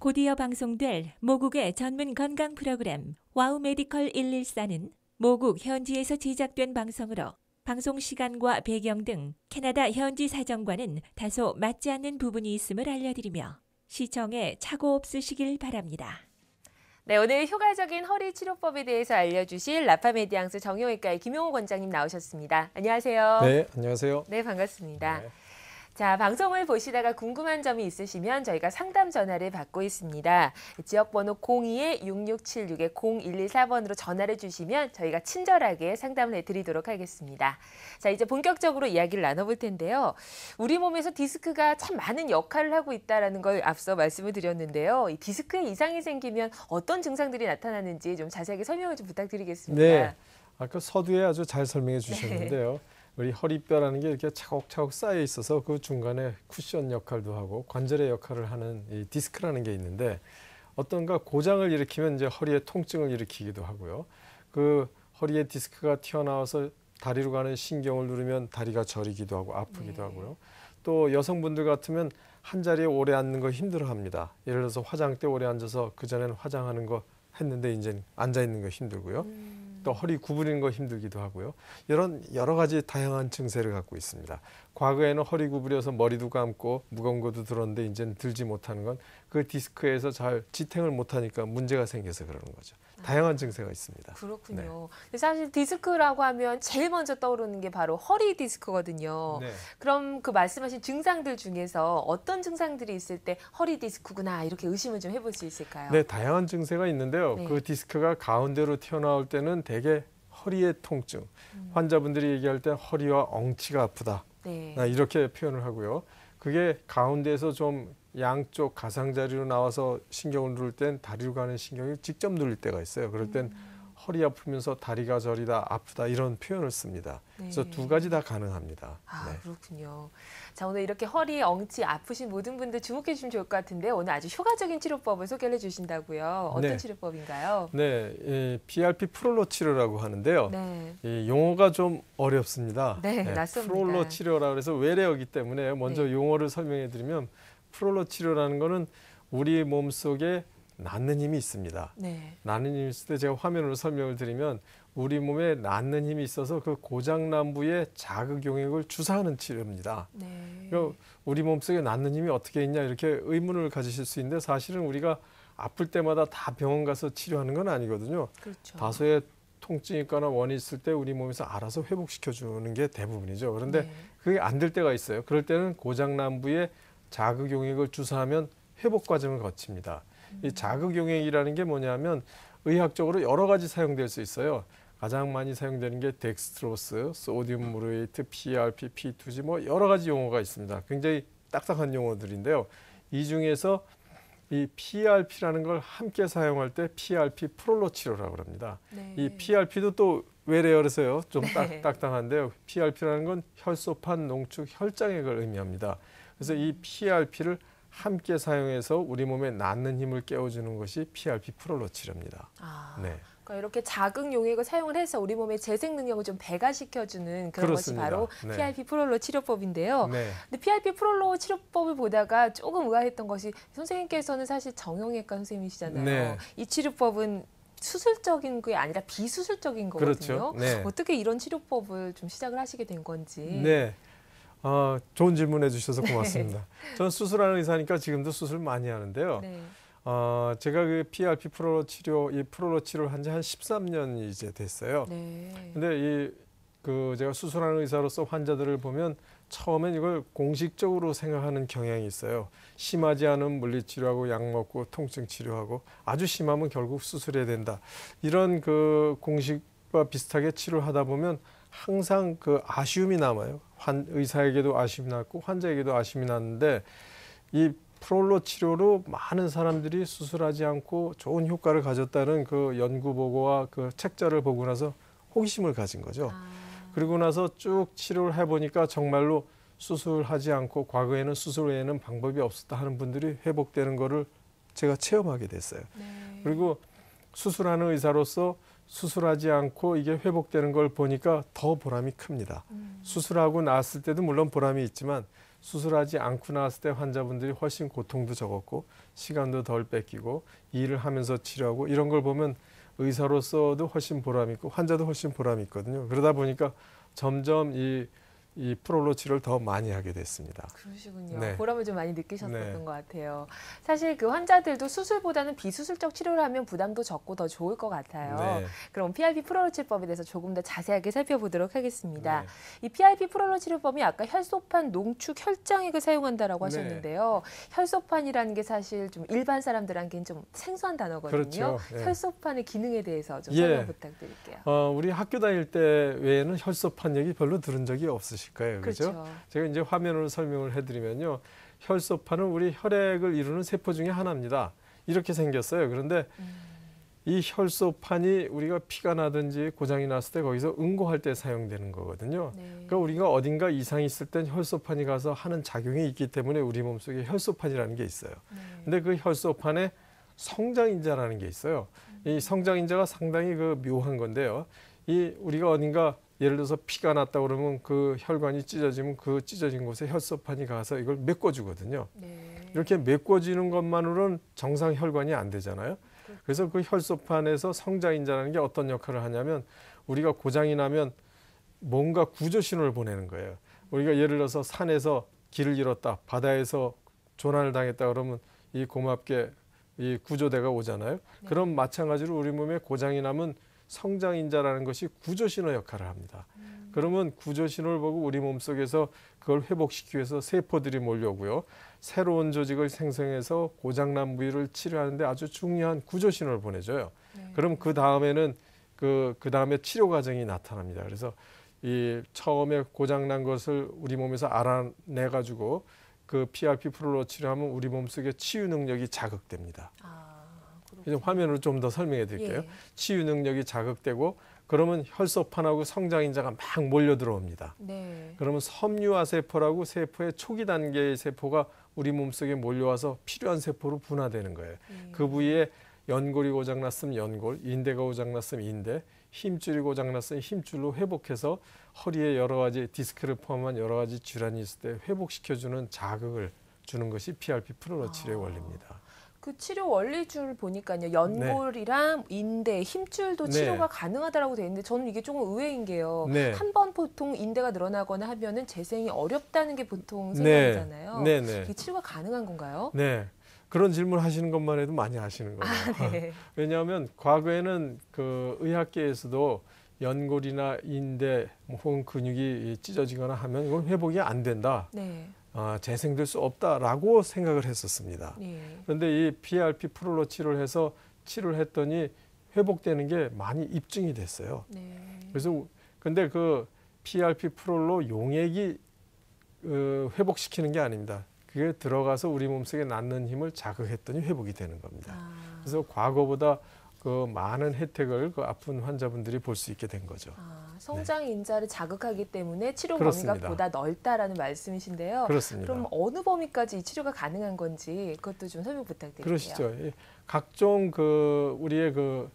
곧이어 방송될 모국의 전문 건강 프로그램 와우 메디컬 114는 모국 현지에서 제작된 방송으로 방송 시간과 배경 등 캐나다 현지 사정과는 다소 맞지 않는 부분이 있음을 알려드리며 시청에 착오 없으시길 바랍니다. 네, 오늘 효과적인 허리 치료법에 대해서 알려주실 라파메디앙스 정형외과의 김용호 원장님 나오셨습니다. 안녕하세요. 네, 안녕하세요. 네, 반갑습니다. 네. 자, 방송을 보시다가 궁금한 점이 있으시면 저희가 상담 전화를 받고 있습니다. 지역번호 02-6676-0114번으로 전화를 주시면 저희가 친절하게 상담을 해드리도록 하겠습니다. 자, 이제 본격적으로 이야기를 나눠볼 텐데요. 우리 몸에서 디스크가 참 많은 역할을 하고 있다는 걸 앞서 말씀을 드렸는데요. 이 디스크에 이상이 생기면 어떤 증상들이 나타나는지 좀 자세하게 설명을 좀 부탁드리겠습니다. 네, 아까 서두에 아주 잘 설명해 주셨는데요. 네. 우리 허리뼈라는 게 이렇게 차곡차곡 쌓여 있어서 그 중간에 쿠션 역할도 하고 관절의 역할을 하는 이 디스크라는 게 있는데 어떤가 고장을 일으키면 이제 허리에 통증을 일으키기도 하고요. 그 허리에 디스크가 튀어나와서 다리로 가는 신경을 누르면 다리가 저리기도 하고 아프기도 하고요. 또 여성분들 같으면 한 자리에 오래 앉는 거 힘들어합니다. 예를 들어서 화장대 오래 앉아서 그전에는 화장하는 거 했는데 이제 앉아 있는 거 힘들고요. 또 허리 구부리는 거 힘들기도 하고요. 이런 여러 가지 다양한 증세를 갖고 있습니다. 과거에는 허리 구부려서 머리도 감고 무거운 것도 들었는데 이제는 들지 못하는 건 그 디스크에서 잘 지탱을 못하니까 문제가 생겨서 그러는 거죠. 다양한 증세가 있습니다. 그렇군요. 네. 사실 디스크라고 하면 제일 먼저 떠오르는 게 바로 허리 디스크거든요. 네. 그럼 그 말씀하신 증상들 중에서 어떤 증상들이 있을 때 허리 디스크구나 이렇게 의심을 좀 해볼 수 있을까요? 네, 다양한 증세가 있는데요. 네. 그 디스크가 가운데로 튀어나올 때는 대개 허리의 통증, 환자분들이 얘기할 때 허리와 엉치가 아프다. 네. 이렇게 표현을 하고요. 그게 가운데에서 좀 양쪽 가상자리로 나와서 신경을 누를 땐 다리로 가는 신경이 직접 누릴 때가 있어요. 그럴 땐 허리 아프면서 다리가 저리다 아프다 이런 표현을 씁니다. 그래서 두 가지 다 가능합니다. 아, 네. 그렇군요. 자, 오늘 이렇게 허리, 엉치 아프신 모든 분들 주목해 주시면 좋을 것 같은데 오늘 아주 효과적인 치료법을 소개를 해주신다고요. 어떤 네. 치료법인가요? 네, PRP 프롤로 치료라고 하는데요. 네. 이 용어가 좀 어렵습니다. 네, 낯섭니다. 프롤로 치료라 그래서 외래어기 때문에 먼저 네. 용어를 설명해 드리면 프롤로 치료라는 거는 우리 몸속에 낫는 힘이 있습니다. 네. 낫는 힘이 있을 때 제가 화면으로 설명을 드리면 우리 몸에 낫는 힘이 있어서 그 고장난 부위에 자극 용액을 주사하는 치료입니다. 네. 그러니까 우리 몸속에 낫는 힘이 어떻게 있냐 이렇게 의문을 가지실 수 있는데 사실은 우리가 아플 때마다 다 병원 가서 치료하는 건 아니거든요. 그렇죠. 다소의 통증이 있거나 원이 있을 때 우리 몸에서 알아서 회복시켜 주는 게 대부분이죠. 그런데 네. 그게 안 될 때가 있어요. 그럴 때는 고장난 부위에 자극 용액을 주사하면 회복 과정을 거칩니다. 이 자극 용액이라는 게 뭐냐면 의학적으로 여러 가지 사용될 수 있어요. 가장 많이 사용되는 게 덱스트로스, 소디움 무르에이트, PRP, P2G 뭐 여러 가지 용어가 있습니다. 굉장히 딱딱한 용어들인데요. 이 중에서 이 PRP라는 걸 함께 사용할 때 PRP 프롤로 치료라고 합니다. 네. 이 PRP도 또 외래어라서요. 좀 네. 딱딱한데요. PRP라는 건 혈소판 농축 혈장액을 의미합니다. 그래서 이 PRP를 함께 사용해서 우리 몸에 낫는 힘을 깨워주는 것이 PRP 프롤로 치료입니다. 아, 네. 그러니까 이렇게 자극 용액을 사용을 해서 우리 몸의 재생 능력을 좀 배가시켜주는 그런 그렇습니다. 것이 바로 네. PRP 프롤로 치료법인데요. 네. 근데 PRP 프롤로 치료법을 보다가 조금 의아했던 것이 선생님께서는 사실 정형외과 선생님이시잖아요. 네. 이 치료법은 수술적인 게 아니라 비수술적인 거거든요. 그렇죠. 네. 어떻게 이런 치료법을 좀 시작을 하시게 된 건지. 네. 좋은 질문해 주셔서 고맙습니다. 저는 수술하는 의사니까 지금도 수술 많이 하는데요. 네. 제가 그 PRP 프롤로 치료, 이 프롤로 치료를 한 지 한 13년이 이제 됐어요. 네. 근데 제가 수술하는 의사로서 환자들을 보면 처음엔 이걸 공식적으로 생각하는 경향이 있어요. 심하지 않은 물리치료하고 약 먹고 통증 치료하고 아주 심하면 결국 수술해야 된다. 이런 그 공식과 비슷하게 치료를 하다 보면 항상 그 아쉬움이 남아요. 의사에게도 아쉬움이 남고 환자에게도 아쉬움이 남는데 이 프롤로 치료로 많은 사람들이 수술하지 않고 좋은 효과를 가졌다는 그 연구 보고와 그 책자를 보고 나서 호기심을 가진 거죠. 그리고 나서 쭉 치료를 해보니까 정말로 수술하지 않고 과거에는 수술 외에는 방법이 없었다 하는 분들이 회복되는 거를 제가 체험하게 됐어요. 네. 그리고 수술하는 의사로서 수술하지 않고 이게 회복되는 걸 보니까 더 보람이 큽니다. 수술하고 나왔을 때도 물론 보람이 있지만 수술하지 않고 나왔을 때 환자분들이 훨씬 고통도 적었고 시간도 덜 뺏기고 일을 하면서 치료하고 이런 걸 보면 의사로서도 훨씬 보람 있고 환자도 훨씬 보람이 있거든요. 그러다 보니까 점점 이 프롤로 치료를 더 많이 하게 됐습니다. 그러시군요. 네. 보람을 좀 많이 느끼셨었던 네. 것 같아요. 사실 그 환자들도 수술보다는 비수술적 치료를 하면 부담도 적고 더 좋을 것 같아요. 네. 그럼 PRP 프롤로 치료법에 대해서 조금 더 자세하게 살펴보도록 하겠습니다. 네. 이 PRP 프롤로 치료법이 아까 혈소판 농축 혈장액을 사용한다라고 네. 하셨는데요. 혈소판이라는 게 사실 좀 일반 사람들한테는 좀 생소한 단어거든요. 그렇죠. 네. 혈소판의 기능에 대해서 좀 예. 설명 부탁드릴게요. 우리 학교 다닐 때 외에는 혈소판 얘기 별로 들은 적이 없으실 거예요. 그렇죠? 그렇죠. 제가 이제 화면으로 설명을 해드리면요. 혈소판은 우리 혈액을 이루는 세포 중에 하나입니다. 이렇게 생겼어요. 그런데 이 혈소판이 우리가 피가 나든지 고장이 났을 때 거기서 응고할 때 사용되는 거거든요. 네. 그러니까 우리가 어딘가 이상이 있을 땐 혈소판이 가서 하는 작용이 있기 때문에 우리 몸속에 혈소판이라는 게 있어요. 네. 근데 그 혈소판에 성장인자라는 게 있어요. 이 성장인자가 상당히 그 묘한 건데요. 이 우리가 어딘가 예를 들어서 피가 났다 그러면 그 혈관이 찢어지면 그 찢어진 곳에 혈소판이 가서 이걸 메꿔주거든요. 네. 이렇게 메꿔지는 것만으로는 정상 혈관이 안 되잖아요. 그래서 그 혈소판에서 성장인자라는 게 어떤 역할을 하냐면 우리가 고장이 나면 뭔가 구조 신호를 보내는 거예요. 우리가 예를 들어서 산에서 길을 잃었다, 바다에서 조난을 당했다 그러면 이 고맙게 이 구조대가 오잖아요. 네. 그럼 마찬가지로 우리 몸에 고장이 나면 성장인자라는 것이 구조신호 역할을 합니다. 그러면 구조신호를 보고 우리 몸속에서 그걸 회복시키기 위해서 세포들이 몰려오고요. 새로운 조직을 생성해서 고장난 부위를 치료하는데 아주 중요한 구조신호를 보내줘요. 네. 그럼 그 다음에는 그 다음에 치료 과정이 나타납니다. 그래서 이 처음에 고장난 것을 우리 몸에서 알아내 가지고 그 PRP 프롤로 치료하면 우리 몸속의 치유 능력이 자극됩니다. 이제 화면으로 좀 더 설명해 드릴게요. 예. 치유 능력이 자극되고 그러면 혈소판하고 성장인자가 막 몰려 들어옵니다. 네. 그러면 섬유화 세포라고 세포의 초기 단계의 세포가 우리 몸속에 몰려와서 필요한 세포로 분화되는 거예요. 그 부위에 연골이 고장났으면 연골, 인대가 고장났으면 인대, 힘줄이 고장났으면 힘줄로 회복해서 허리에 여러 가지 디스크를 포함한 여러 가지 질환이 있을 때 회복시켜주는 자극을 주는 것이 PRP 프롤로 치료의 원리입니다. 그 치료 원리줄 보니까요. 연골이랑 인대, 힘줄도 네. 치료가 가능하다라고 돼 있는데 저는 이게 조금 의외인 게요. 네. 한 번 보통 인대가 늘어나거나 하면은 재생이 어렵다는 게 보통 네. 생각이잖아요. 네, 네. 이게 치료가 가능한 건가요? 네. 그런 질문 하시는 것만 해도 많이 아시는 거예요. 네. 왜냐하면 과거에는 그 의학계에서도 연골이나 인대 혹은 근육이 찢어지거나 하면 이건 회복이 안 된다. 네. 재생될 수 없다라고 생각을 했었습니다. 네. 그런데 이 PRP 프롤로 치료를 해서 치료를 했더니 회복되는 게 많이 입증이 됐어요. 네. 그래서 근데 그 PRP 프롤로 용액이 회복시키는 게 아닙니다. 그게 들어가서 우리 몸속에 낳는 힘을 자극했더니 회복이 되는 겁니다. 그래서 과거보다 그 많은 혜택을 그 아픈 환자분들이 볼 수 있게 된 거죠. 성장 인자를 자극하기 때문에 치료 그렇습니다. 범위가 보다 넓다라는 말씀이신데요. 그렇습니다. 그럼 어느 범위까지 이 치료가 가능한 건지 그것도 좀 설명 부탁드릴게요. 그러시죠. 각종 그 우리의 그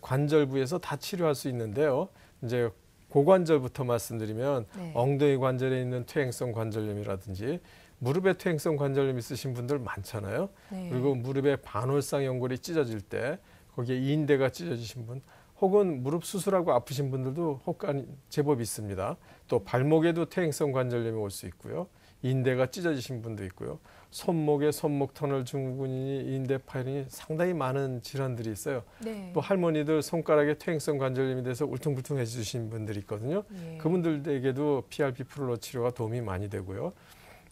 관절 부에서 다 치료할 수 있는데요. 이제 고관절부터 말씀드리면 네. 엉덩이 관절에 있는 퇴행성 관절염이라든지 무릎에 퇴행성 관절염 있으신 분들 많잖아요. 네. 그리고 무릎에 반월상 연골이 찢어질 때 거기에 인대가 찢어지신 분 혹은 무릎 수술하고 아프신 분들도 혹간 제법 있습니다. 또 발목에도 퇴행성 관절염이 올 수 있고요. 인대가 찢어지신 분도 있고요. 손목에 손목 터널 증후군이니 인대 파열이 상당히 많은 질환들이 있어요. 네. 또 할머니들 손가락에 퇴행성 관절염이 돼서 울퉁불퉁해지신 분들이 있거든요. 네. 그분들에게도 PRP 프롤로 치료가 도움이 많이 되고요.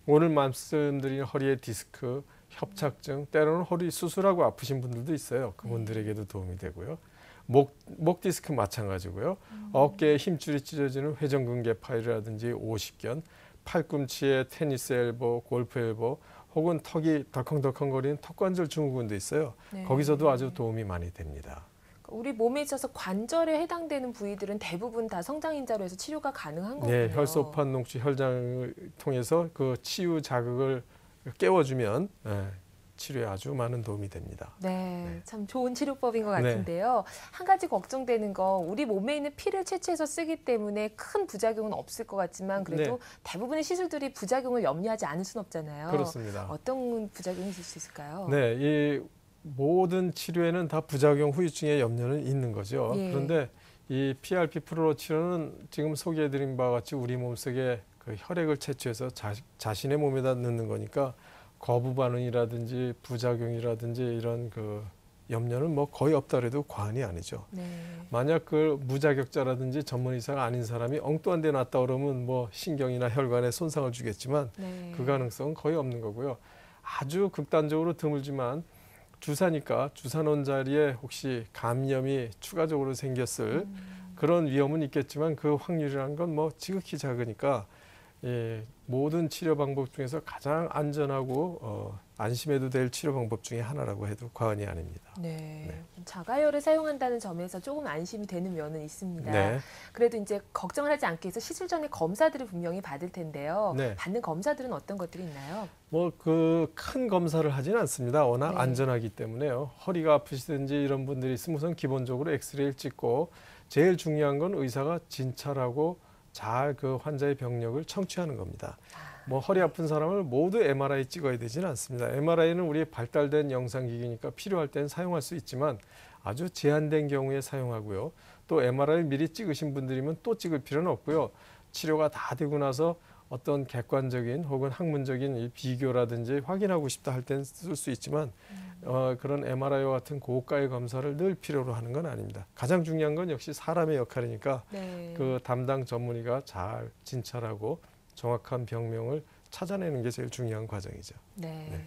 오늘 말씀드린 허리의 디스크, 협착증, 때로는 허리 수술하고 아프신 분들도 있어요. 그분들에게도 도움이 되고요. 목 디스크 마찬가지고요. 어깨에 힘줄이 찢어지는 회전근개 파열이라든지 오십견, 팔꿈치에 테니스 엘보, 골프 엘보, 혹은 턱이 덜컹덜컹거리는 턱관절 증후군도 있어요. 네. 거기서도 아주 도움이 많이 됩니다. 우리 몸에 있어서 관절에 해당되는 부위들은 대부분 다 성장인자로 해서 치료가 가능한 거군요. 네, 혈소판 농축 혈장을 통해서 그 치유 자극을 깨워주면 치료에 아주 많은 도움이 됩니다. 네, 참 좋은 치료법인 것 네. 같은데요. 한 가지 걱정되는 거 우리 몸에 있는 피를 채취해서 쓰기 때문에 큰 부작용은 없을 것 같지만 그래도 대부분의 시술들이 부작용을 염려하지 않을 수는 없잖아요. 그렇습니다. 어떤 부작용이 있을 수 있을까요? 네, 이 모든 치료에는 다 부작용 후유증의 염려는 있는 거죠. 예. 그런데 이 PRP 프로 치료는 지금 소개해드린 바와 같이 우리 몸속에 그 혈액을 채취해서 자신의 몸에다 넣는 거니까 거부 반응이라든지 부작용이라든지 이런 그 염려는 뭐 거의 없다 그래도 과언이 아니죠. 네. 만약 그 무자격자라든지 전문 의사가 아닌 사람이 엉뚱한 데 놨다 그러면 뭐 신경이나 혈관에 손상을 주겠지만 네. 그 가능성은 거의 없는 거고요. 아주 극단적으로 드물지만 주사니까 주사 놓은 자리에 혹시 감염이 추가적으로 생겼을 그런 위험은 있겠지만 그 확률이라는 건 뭐 지극히 작으니까 모든 치료 방법 중에서 가장 안전하고 안심해도 될 치료 방법 중에 하나라고 해도 과언이 아닙니다. 네. 자가열을 사용한다는 점에서 조금 안심이 되는 면은 있습니다. 네. 그래도 이제 걱정을 하지 않기 위해서 시술 전에 검사들을 분명히 받을 텐데요. 네. 받는 검사들은 어떤 것들이 있나요? 뭐 그 큰 검사를 하지는 않습니다. 워낙 네. 안전하기 때문에요. 허리가 아프시든지 이런 분들이 있으면 우선 기본적으로 엑스레이를 찍고 제일 중요한 건 의사가 진찰하고 잘 그 환자의 병력을 청취하는 겁니다. 뭐 허리 아픈 사람을 모두 MRI 찍어야 되지는 않습니다. MRI는 우리 발달된 영상기기니까 필요할 때는 사용할 수 있지만 아주 제한된 경우에 사용하고요. 또 MRI 미리 찍으신 분들이면 또 찍을 필요는 없고요. 치료가 다 되고 나서 어떤 객관적인 혹은 학문적인 이 비교라든지 확인하고 싶다 할 때는 쓸 수 있지만 그런 MRI와 같은 고가의 검사를 늘 필요로 하는 건 아닙니다. 가장 중요한 건 역시 사람의 역할이니까 네. 그 담당 전문의가 잘 진찰하고 정확한 병명을 찾아내는 게 제일 중요한 과정이죠. 네. 네.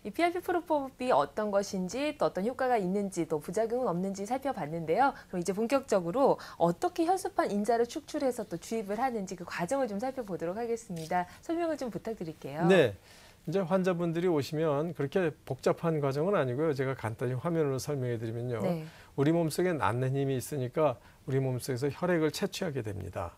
이 PRP 프로법이 어떤 것인지 또 어떤 효과가 있는지 또 부작용은 없는지 살펴봤는데요. 그럼 이제 본격적으로 어떻게 혈소판 인자를 축출해서 또 주입을 하는지 그 과정을 좀 살펴보도록 하겠습니다. 설명을 좀 부탁드릴게요. 네. 이제 환자분들이 오시면 그렇게 복잡한 과정은 아니고요. 제가 간단히 화면으로 설명해 드리면요. 네. 우리 몸속에 낫는 힘이 있으니까 우리 몸속에서 혈액을 채취하게 됩니다.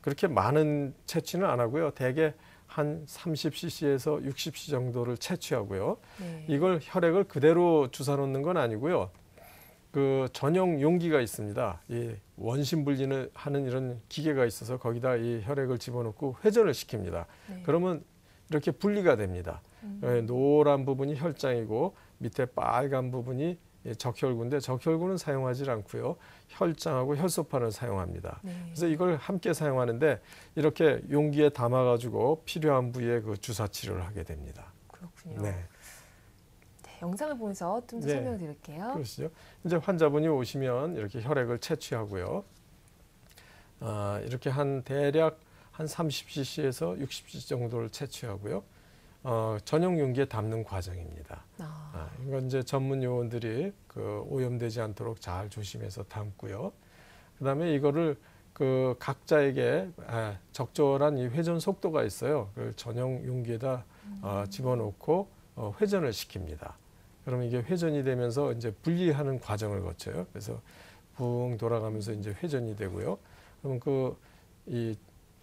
그렇게 많은 채취는 안 하고요. 대개 한 30cc에서 60cc 정도를 채취하고요. 네. 이걸 혈액을 그대로 주사 놓는 건 아니고요. 그 전용 용기가 있습니다. 이 원심 분리는 하는 이런 기계가 있어서 거기다 이 혈액을 집어넣고 회전을 시킵니다. 네. 그러면 이렇게 분리가 됩니다. 노란 부분이 혈장이고 밑에 빨간 부분이 적혈구인데 적혈구는 사용하지 않고요. 혈장하고 혈소판을 사용합니다. 네. 그래서 이걸 함께 사용하는데 이렇게 용기에 담아가지고 필요한 부위에 그 주사 치료를 하게 됩니다. 그렇군요. 네. 네, 영상을 보면서 좀 더 네. 설명을 드릴게요. 그러시죠. 이제 환자분이 오시면 이렇게 혈액을 채취하고요. 이렇게 대략 한 30cc에서 60cc 정도를 채취하고요. 전용 용기에 담는 과정입니다. 이건 이제 전문 요원들이 그 오염되지 않도록 잘 조심해서 담고요. 그다음에 이거를 그 각자에게 적절한 이 회전 속도가 있어요. 그 전용 용기에다 집어넣고 회전을 시킵니다. 그러면 이게 회전이 되면서 이제 분리하는 과정을 거쳐요. 그래서 붕 돌아가면서 이제 회전이 되고요. 그럼 이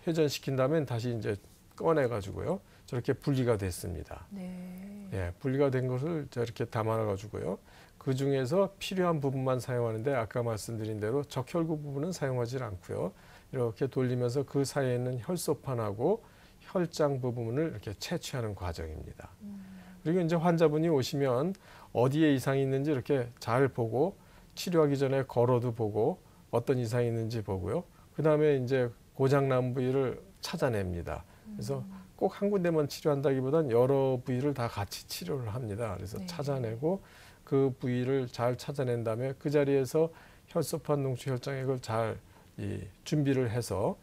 회전시킨 다음에 다시 이제 꺼내 가지고요. 저렇게 분리가 됐습니다. 네. 예, 분리가 된 것을 저렇게 담아 가지고요. 그 중에서 필요한 부분만 사용하는데 아까 말씀드린 대로 적혈구 부분은 사용하지 않고요. 이렇게 돌리면서 그 사이에 있는 혈소판하고 혈장 부분을 이렇게 채취하는 과정입니다. 그리고 이제 환자분이 오시면 어디에 이상이 있는지 이렇게 잘 보고 치료하기 전에 걸어도 보고 어떤 이상이 있는지 보고요. 그다음에 이제 고장난 부위를 찾아냅니다. 그래서 꼭 한 군데만 치료한다기보단 여러 부위를 다 같이 치료를 합니다. 그래서 네. 찾아내고 그 부위를 잘 찾아낸 다음에 그 자리에서 혈소판 농축 혈장액을 잘 준비를 해서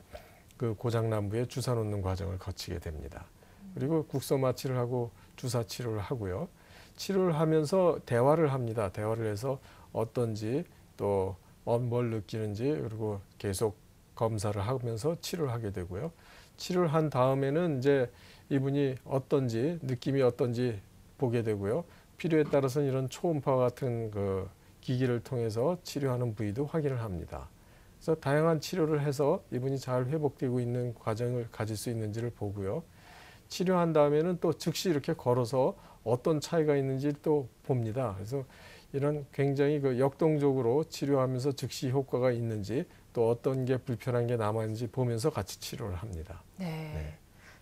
그 고장난 부위에 주사 놓는 과정을 거치게 됩니다. 그리고 국소 마취를 하고 주사 치료를 하고요. 치료를 하면서 대화를 합니다. 대화를 해서 어떤지 또 뭘 느끼는지 그리고 계속 검사를 하면서 치료를 하게 되고요. 치료를 한 다음에는 이제 이분이 어떤지 느낌이 어떤지 보게 되고요. 필요에 따라서는 이런 초음파 같은 그 기기를 통해서 치료하는 부위도 확인을 합니다. 그래서 다양한 치료를 해서 이분이 잘 회복되고 있는 과정을 가질 수 있는지를 보고요. 치료한 다음에는 또 즉시 이렇게 걸어서 어떤 차이가 있는지 또 봅니다. 그래서 이런 굉장히 그 역동적으로 치료하면서 즉시 효과가 있는지 또 어떤 게 불편한 게 남아있는지 보면서 같이 치료를 합니다. 네. 네.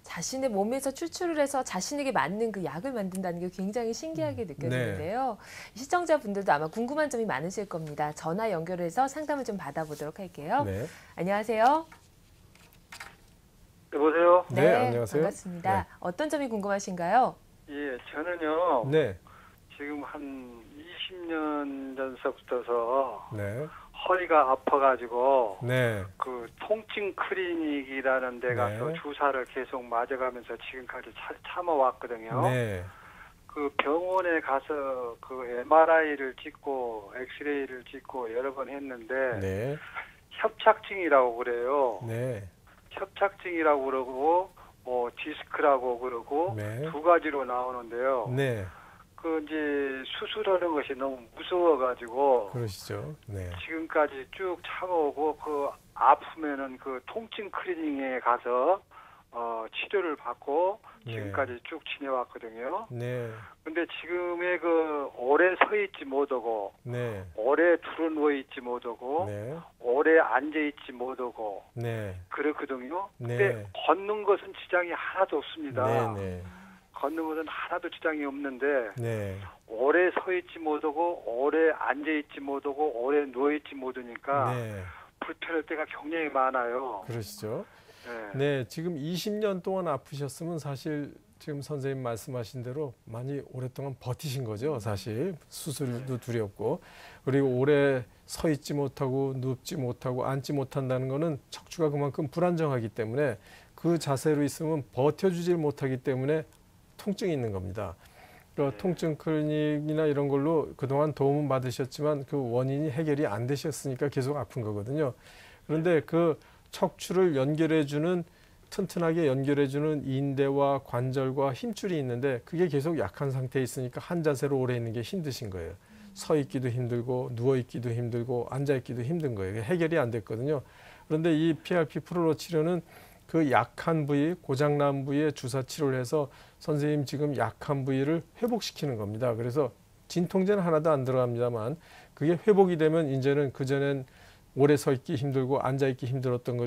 자신의 몸에서 추출을 해서 자신에게 맞는 그 약을 만든다는 게 굉장히 신기하게 느껴지는데요. 시청자분들도 아마 궁금한 점이 많으실 겁니다. 전화 연결해서 상담을 좀 받아보도록 할게요. 네. 안녕하세요. 여보세요? 네, 안녕하세요. 반갑습니다. 네. 어떤 점이 궁금하신가요? 예, 저는요. 네. 지금 한 20년 전서부터서 네. 허리가 아파가지고 네. 그 통증 클리닉이라는 데 가서 네. 주사를 계속 맞아가면서 지금까지 참아왔거든요. 네. 그 병원에 가서 그 MRI를 찍고 엑스레이를 찍고 여러 번 했는데 네. 협착증이라고 그래요. 네. 협착증이라고 그러고 뭐 디스크라고 그러고 네. 두 가지로 나오는데요. 네. 그 이제 수술하는 것이 너무 무서워가지고 그러시죠. 네. 지금까지 쭉 참아오고 그 아프면은 그 통증 클리닉에 가서 치료를 받고 지금까지 쭉 지내왔거든요. 네. 근데 지금의 그 오래 서 있지 못하고 네. 오래 두루누워 있지 못하고 네. 오래 앉아 있지 못하고 네. 그렇거든요. 네. 근데 걷는 것은 지장이 하나도 없습니다. 네. 걷는 것은 하나도 지장이 없는데 네. 오래 서 있지 못하고 오래 앉아 있지 못하고 오래 누워 있지 못하니까 네. 불편할 때가 굉장히 많아요. 그러시죠. 네. 네, 지금 20년 동안 아프셨으면 사실 지금 선생님 말씀하신 대로 많이 오랫동안 버티신 거죠. 사실 수술도 두렵고 그리고 오래 서 있지 못하고 눕지 못하고 앉지 못한다는 거는 척추가 그만큼 불안정하기 때문에 그 자세로 있으면 버텨주질 못하기 때문에 통증이 있는 겁니다. 그러니까 통증 클리닉이나 이런 걸로 그동안 도움은 받으셨지만 그 원인이 해결이 안 되셨으니까 계속 아픈 거거든요. 그런데 그 척추를 연결해주는 튼튼하게 연결해주는 인대와 관절과 힘줄이 있는데 그게 계속 약한 상태에 있으니까 한 자세로 오래 있는 게 힘드신 거예요. 서 있기도 힘들고 누워 있기도 힘들고 앉아 있기도 힘든 거예요. 해결이 안 됐거든요. 그런데 이 PRP 프로로 치료는 그 약한 부위, 고장난 부위에 주사 치료를 해서 선생님 지금 약한 부위를 회복시키는 겁니다. 그래서 진통제는 하나도 안 들어갑니다만 그게 회복이 되면 이제는 그전엔 오래 서 있기 힘들고 앉아 있기 힘들었던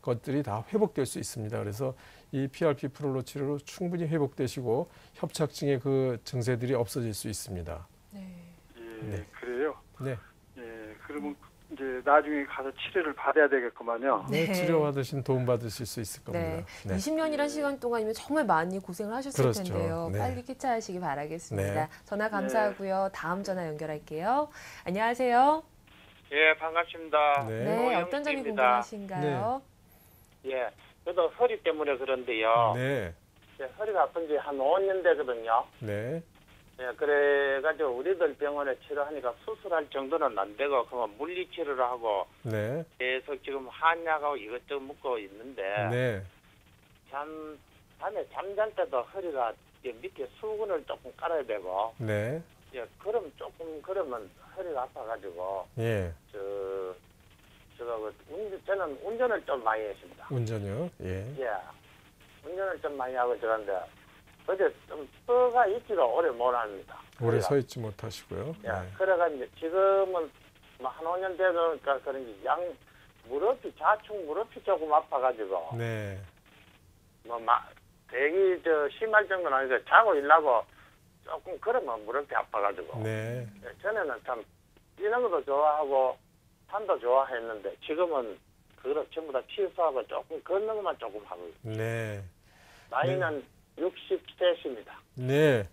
것들이 다 회복될 수 있습니다. 그래서 이 PRP 프로로 치료로 충분히 회복되시고 협착증의 그 증세들이 없어질 수 있습니다. 네. 예, 네. 그래요. 네. 예, 그러면 이제 나중에 가서 치료를 받아야 되겠구만요. 네, 네. 치료받으신 도움 받으실 수 있을 겁니다. 네. 네. 20년이란 시간 동안이면 정말 많이 고생을 하셨을 그렇죠. 텐데요. 네. 빨리 쾌차하시기 바라겠습니다. 네. 전화 감사하고요. 다음 전화 연결할게요. 안녕하세요. 예, 반갑습니다. 네. 네, 어떤 점이 오영식입니다. 궁금하신가요? 예, 저도 허리 때문에 그런데요. 네. 예, 허리가 아픈 지 한 5년 되거든요. 네. 예, 그래가지고 우리들 병원에 치료하니까 수술할 정도는 안 되고 그만 물리치료를 하고 네. 계속 지금 한약하고 이것저것 먹고 있는데 네. 밤에 잠잘 때도 허리가 밑에 수건을 조금 깔아야 되고 네. 예, 그럼 조금 그러면 허리가 아파가지고 예. 저는 운전을 좀 많이 했습니다. 운전요. 예. 예, 운전을 좀 많이 하고 저런데 어제 좀 서가 있지가 오래 못합니다. 오래 서 있지 못하시고요. 예, 네. 그래가지고 지금은 뭐한 5년 되니까 그런지 무릎이 좌측 무릎이 조금 아파가지고 네. 되게 심할 정도는 아니고 자고 일하고 조금 그러면 무릎이 아파가지고 네. 예, 전에는 참 뛰는 것도 좋아하고 산도 좋아했는데 지금은 그거 전부 다 취소하고 조금 걷는 것만 조금 하고 있어요. 네. 나이는 60세입니다. 네.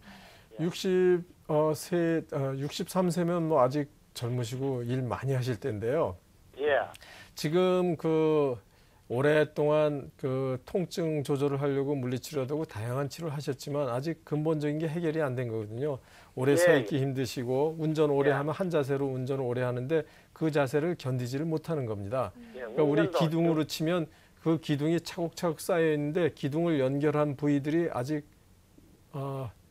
63세면 뭐 아직 젊으시고 일 많이 하실 텐데요. 예. 지금 그 오랫동안 그 통증 조절을 하려고 물리치료도 하고 다양한 치료를 하셨지만 아직 근본적인 게 해결이 안 된 거거든요. 오래 예. 서 있기 힘드시고 운전 오래 예. 하면 한 자세로 운전을 오래 하는데 그 자세를 견디지를 못하는 겁니다. 예, 그러니까 우리 운전도 기둥으로 치면 그 기둥이 차곡차곡 쌓여 있는데 기둥을 연결한 부위들이 아직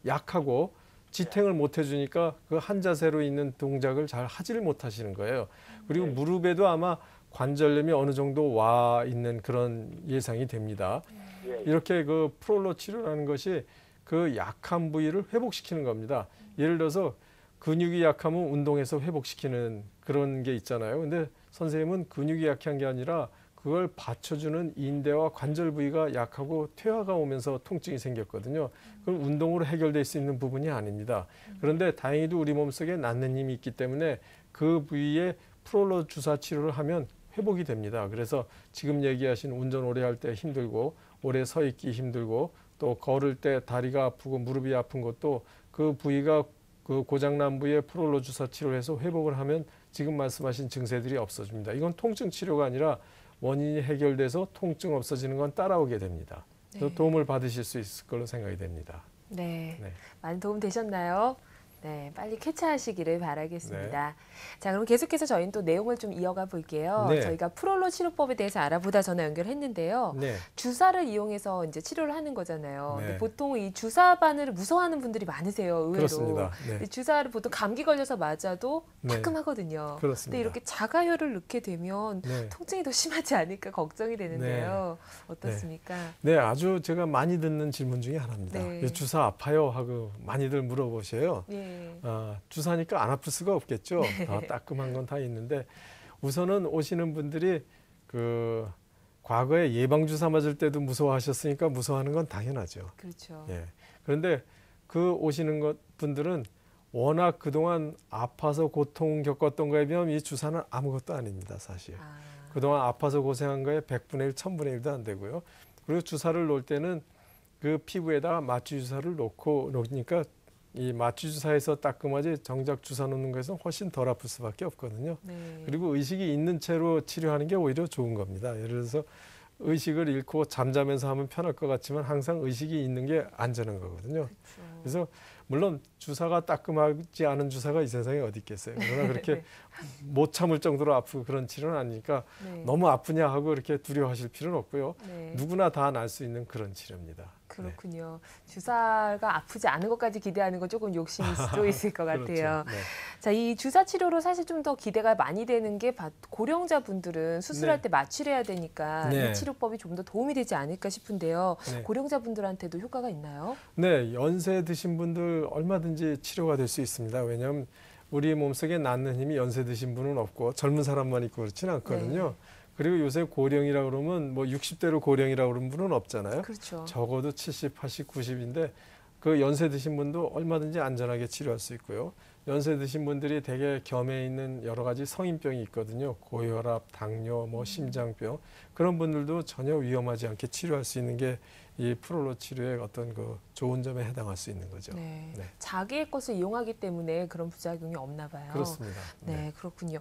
약하고 지탱을 못 해주니까 그 한 자세로 있는 동작을 잘 하지를 못하시는 거예요. 그리고 네. 무릎에도 아마 관절염이 어느 정도 와 있는 그런 예상이 됩니다. 예. 이렇게 그 프롤로 치료라는 것이 그 약한 부위를 회복시키는 겁니다. 예를 들어서 근육이 약하면 운동해서 회복시키는 그런 게 있잖아요. 근데 선생님은 근육이 약한 게 아니라 그걸 받쳐주는 인대와 관절 부위가 약하고 퇴화가 오면서 통증이 생겼거든요. 그건 운동으로 해결될 수 있는 부분이 아닙니다. 그런데 다행히도 우리 몸속에 낫는 힘이 있기 때문에 그 부위에 프롤로 주사 치료를 하면 회복이 됩니다. 그래서 지금 얘기하신 운전 오래 할 때 힘들고 오래 서 있기 힘들고 또 걸을 때 다리가 아프고 무릎이 아픈 것도 그 부위가 그 고장난 부위에 프롤로 주사 치료를 해서 회복을 하면 지금 말씀하신 증세들이 없어집니다. 이건 통증 치료가 아니라 원인이 해결돼서 통증 없어지는 건 따라오게 됩니다. 그래서 네. 도움을 받으실 수 있을 걸로 생각이 됩니다. 네. 네. 많은 도움 되셨나요? 네, 빨리 쾌차하시기를 바라겠습니다. 네. 자, 그럼 계속해서 저희는 또 내용을 좀 이어가 볼게요. 네. 저희가 프롤로 치료법에 대해서 알아보다 전화 연결했는데요. 네. 주사를 이용해서 이제 치료를 하는 거잖아요. 네. 근데 보통 이 주사 바늘을 무서워하는 분들이 많으세요. 의외로. 그렇습니다. 네. 근데 주사를 보통 감기 걸려서 맞아도 네. 따끔하거든요. 그렇습니다. 근데 이렇게 자가혈을 넣게 되면 네. 통증이 더 심하지 않을까 걱정이 되는데요. 어떻습니까? 네, 아주 제가 많이 듣는 질문 중에 하나입니다. 네. 주사 아파요? 하고 많이들 물어보셔요. 예. 주사니까 안 아플 수가 없겠죠. 따끔한 건 다 있는데 우선은 오시는 분들이 그 과거에 예방 주사 맞을 때도 무서워하셨으니까 무서워하는 건 당연하죠. 그렇죠. 예. 그런데 그 오시는 분들은 워낙 그동안 아파서 고통 겪었던 거에 비하면 이 주사는 아무것도 아닙니다, 사실. 아, 그동안 아파서 고생한 거에 100분의 1, 1000분의 1도 안 되고요. 그리고 주사를 놓을 때는 그 피부에다가 마취 주사를 놓으니까 이 마취 주사에서 따끔하지 정작 주사 놓는 것에서 훨씬 덜 아플 수밖에 없거든요. 네. 그리고 의식이 있는 채로 치료하는 게 오히려 좋은 겁니다. 예를 들어서 의식을 잃고 잠자면서 하면 편할 것 같지만 항상 의식이 있는 게 안전한 거거든요. 그렇죠. 그래서 물론 주사가 따끔하지 않은 주사가 이 세상에 어디 있겠어요. 그러나 그렇게 못 참을 정도로 아프고 그런 치료는 아니니까 네. 너무 아프냐 하고 이렇게 두려워하실 필요는 없고요. 네. 누구나 다 날 수 있는 그런 치료입니다. 그렇군요. 주사가 아프지 않은 것까지 기대하는 건 조금 욕심일 수도 있을 것 같아요. 그렇죠. 네. 자, 이 주사 치료로 사실 좀 더 기대가 많이 되는 게 고령자 분들은 수술할 네. 때 마취를 해야 되니까 네. 이 치료법이 좀 더 도움이 되지 않을까 싶은데요. 네. 고령자 분들한테도 효과가 있나요? 네, 연세 드신 분들 얼마든지 치료가 될 수 있습니다. 왜냐하면 우리 몸속에 낫는 힘이 연세 드신 분은 없고 젊은 사람만 있고 그렇지는 않거든요. 그리고 요새 고령이라 그러면 뭐 60대로 고령이라 그러는 분은 없잖아요. 그렇죠. 적어도 70, 80, 90인데 그 연세 드신 분도 얼마든지 안전하게 치료할 수 있고요. 연세 드신 분들이 대개 겸해 있는 여러 가지 성인병이 있거든요. 고혈압, 당뇨, 뭐 심장병 그런 분들도 전혀 위험하지 않게 치료할 수 있는 게 이 프롤로 치료의 어떤 그 좋은 점에 해당할 수 있는 거죠. 네. 네. 자기의 것을 이용하기 때문에 그런 부작용이 없나 봐요. 그렇습니다. 네, 그렇군요.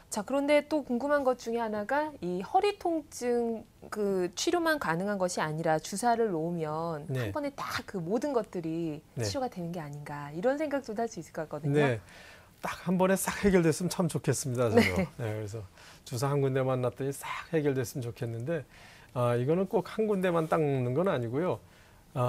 자, 그런데 또 궁금한 것 중에 하나가 이 허리 통증 그 치료만 가능한 것이 아니라 주사를 놓으면 네. 한 번에 딱 그 모든 것들이 네. 치료가 되는 게 아닌가 이런 생각도 할 수 있을 것 같거든요. 네, 딱 한 번에 싹 해결됐으면 참 좋겠습니다. 저도. 네. 그래서 주사 한 군데만 놨더니 싹 해결됐으면 좋겠는데 이거는 꼭 한 군데만 딱 놓는 건 아니고요.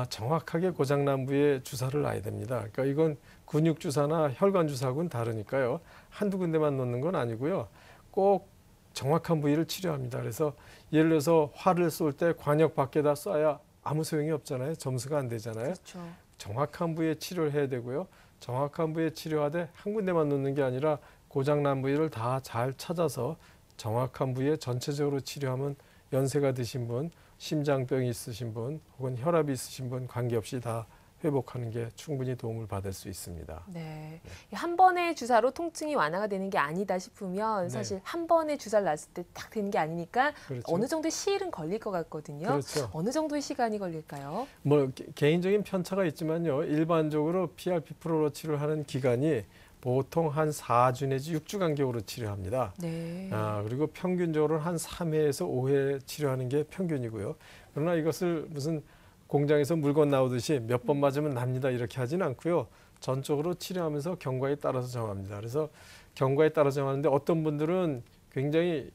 정확하게 고장난 부위에 주사를 놔야 됩니다. 그러니까 이건 근육 주사나 혈관 주사하고는 다르니까요. 한두 군데만 놓는 건 아니고요. 꼭 정확한 부위를 치료합니다. 그래서 예를 들어서 활을 쏠 때 관역 밖에다 쏴야 아무 소용이 없잖아요. 점수가 안 되잖아요. 그렇죠. 정확한 부위에 치료를 해야 되고요. 정확한 부위에 치료하되 한 군데만 놓는 게 아니라 고장난 부위를 다 잘 찾아서 정확한 부위에 전체적으로 치료하면 연세가 드신 분, 심장병이 있으신 분, 혹은 혈압이 있으신 분 관계없이 다 회복하는 게 충분히 도움을 받을 수 있습니다. 네. 한 번의 주사로 통증이 완화가 되는 게 아니다 싶으면 네. 사실 한 번의 주사를 놨을 때 딱 되는 게 아니니까 그렇죠. 어느 정도의 시일은 걸릴 것 같거든요. 그렇죠. 어느 정도의 시간이 걸릴까요? 뭐 개인적인 편차가 있지만요. 일반적으로 PRP 프로로 치료하는 기간이 보통 한 4주 내지 6주 간격으로 치료합니다. 네. 그리고 평균적으로 한 3회에서 5회 치료하는 게 평균이고요. 그러나 이것을 무슨 공장에서 물건 나오듯이 몇 번 맞으면 납니다 이렇게 하지는 않고요. 전적으로 치료하면서 경과에 따라서 정합니다. 그래서 경과에 따라 정하는데 어떤 분들은 굉장히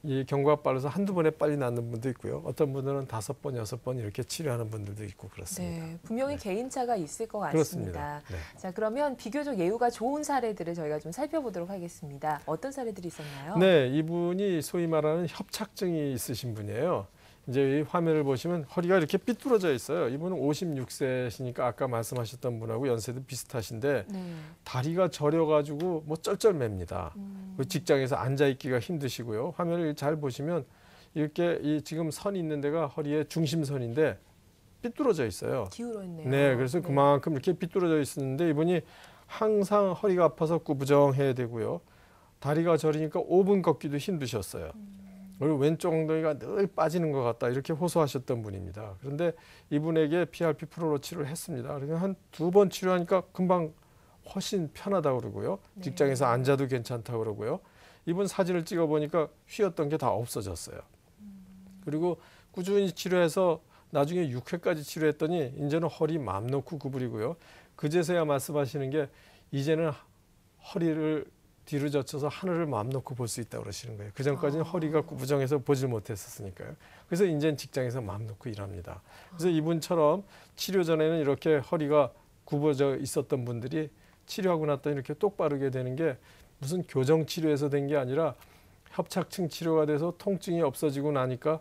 이 경과가 빨라서 한두 번에 빨리 낫는 분도 있고요. 어떤 분들은 5번, 6번 이렇게 치료하는 분들도 있고 그렇습니다. 네, 분명히 네. 개인차가 있을 것 같습니다. 그렇습니다. 네. 자, 그러면 비교적 예후가 좋은 사례들을 저희가 좀 살펴보도록 하겠습니다. 어떤 사례들이 있었나요? 네, 이분이 소위 말하는 협착증이 있으신 분이에요. 이제 이 화면을 보시면 허리가 이렇게 삐뚤어져 있어요. 이분은 56세시니까 아까 말씀하셨던 분하고 연세도 비슷하신데 네. 다리가 저려가지고 뭐 쩔쩔맵니다. 그 직장에서 앉아 있기가 힘드시고요. 화면을 잘 보시면 이렇게 이 지금 선이 있는 데가 허리의 중심선인데 삐뚤어져 있어요. 기울어 있네요. 네, 그래서 네. 그만큼 이렇게 삐뚤어져 있었는데 이분이 항상 허리가 아파서 구부정해야 되고요. 다리가 저리니까 5분 걷기도 힘드셨어요. 그리고 왼쪽 엉덩이가 늘 빠지는 것 같다 이렇게 호소하셨던 분입니다. 그런데 이분에게 PRP 프로로 치료를 했습니다. 그러면 한 2번 치료하니까 금방 훨씬 편하다고 그러고요. 네. 직장에서 앉아도 괜찮다고 그러고요. 이분 사진을 찍어보니까 휘었던 게 다 없어졌어요. 그리고 꾸준히 치료해서 나중에 6회까지 치료했더니 이제는 허리 맘 놓고 구부리고요. 그제서야 말씀하시는 게 이제는 허리를 뒤로 젖혀서 하늘을 마음 놓고 볼 수 있다고 그러시는 거예요. 그전까지는 허리가 구부정해서 보질 못했었으니까요. 그래서 이제는 직장에서 마음 놓고 일합니다. 그래서 이분처럼 치료 전에는 이렇게 허리가 굽어져 있었던 분들이 치료하고 났더니 이렇게 똑바르게 되는 게 무슨 교정 치료에서 된 게 아니라 협착증 치료가 돼서 통증이 없어지고 나니까